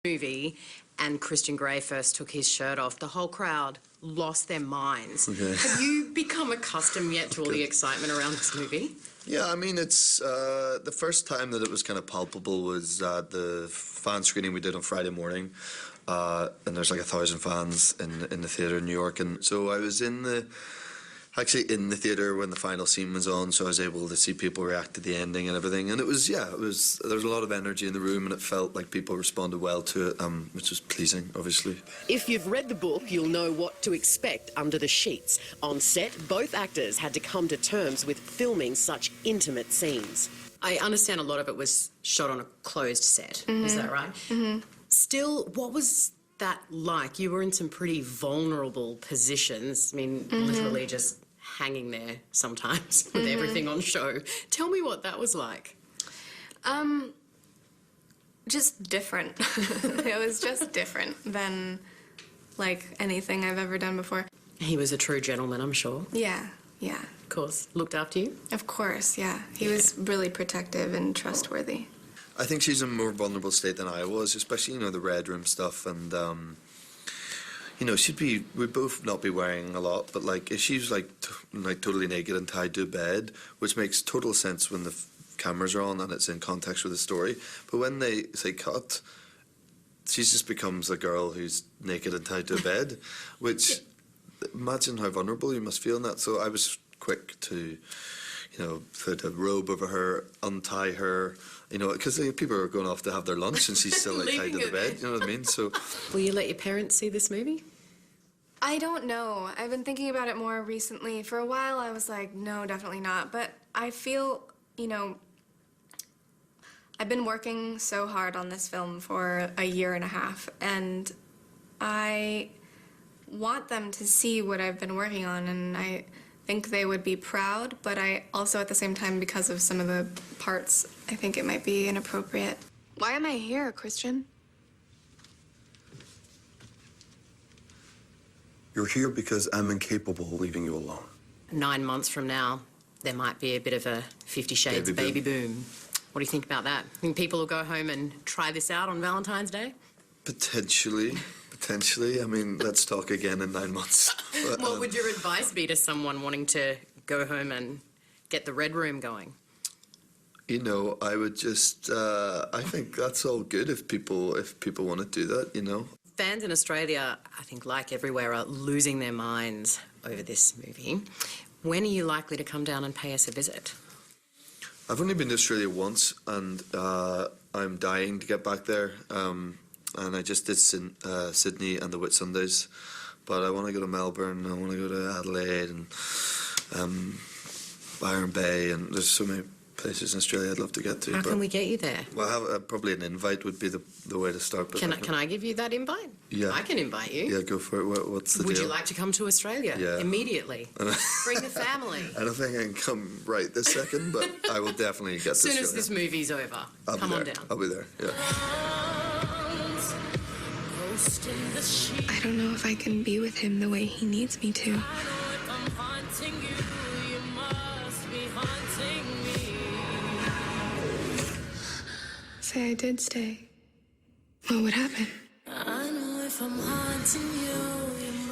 movie and Christian Grey first took his shirt off, the whole crowd lost their minds. Okay. Have you become accustomed yet to all the excitement around this movie? Yeah, I mean, it's the first time that it was kind of palpable was the fan screening we did on Friday morning, and there's like 1,000 fans in the theatre in New York, and so I was actually in the theatre when the final scene was on, so I was able to see people react to the ending and everything, and there was a lot of energy in the room, and it felt like people responded well to it, which was pleasing, obviously. If you've read the book, you'll know what to expect under the sheets. On set, both actors had to come to terms with filming such intimate scenes. I understand a lot of it was shot on a closed set, is that right? Mm-hmm. Still, what was that like? You were in some pretty vulnerable positions. I mean, literally just hanging there sometimes with everything on show. Tell me what that was like. Just different. It was just different than, like, anything I've ever done before. He was a true gentleman, I'm sure. Yeah. Of course. Looked after you? Of course, yeah. He was really protective and trustworthy. I think she's in a more vulnerable state than I was, especially, the Red Room stuff, and, we'd both not be wearing a lot, but, like, if she's, like totally naked and tied to a bed, which makes total sense when the cameras are on and it's in context with the story, but when they say cut, she just becomes a girl who's naked and tied to a bed, which, imagine how vulnerable you must feel in that. So I was quick to, put a robe over her, untie her, because people are going off to have their lunch and she's still like, tied to the bed, you know what I mean? So, will you let your parents see this movie? I don't know. I've been thinking about it more recently. For a while, I was like, no, definitely not. But I feel, I've been working so hard on this film for a year and a half, and I want them to see what I've been working on, and I think they would be proud, but I also, at the same time, because of some of the parts, I think it might be inappropriate. Why am I here, Christian? You're here because I'm incapable of leaving you alone. 9 months from now, there might be a bit of a 50 Shades baby boom. What do you think about that? Think people will go home and try this out on Valentine's Day? Potentially. I mean, let's talk again in 9 months. But, what would your advice be to someone wanting to go home and get the Red Room going? I would just, I think that's all good if people want to do that, Fans in Australia, I think, like everywhere, are losing their minds over this movie. When are you likely to come down and pay us a visit? I've only been to Australia once, and I'm dying to get back there. And I just did Sydney and the Whitsundays, but I want to go to Melbourne, I want to go to Adelaide and Byron Bay, and there's so many places in Australia I'd love to get to. How can we get you there? Well, probably an invite would be the way to start. But Can I give you that invite? Yeah. I can invite you. Yeah, go for it. What's the deal? Would you like to come to Australia? Yeah. Immediately. Bring the family. I don't think I can come right this second, but I will definitely get as soon as this movie's over. Come on down. I'll be there, yeah. I don't know if I can be with him the way he needs me to. Say I did stay. What would happen?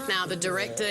Now, the director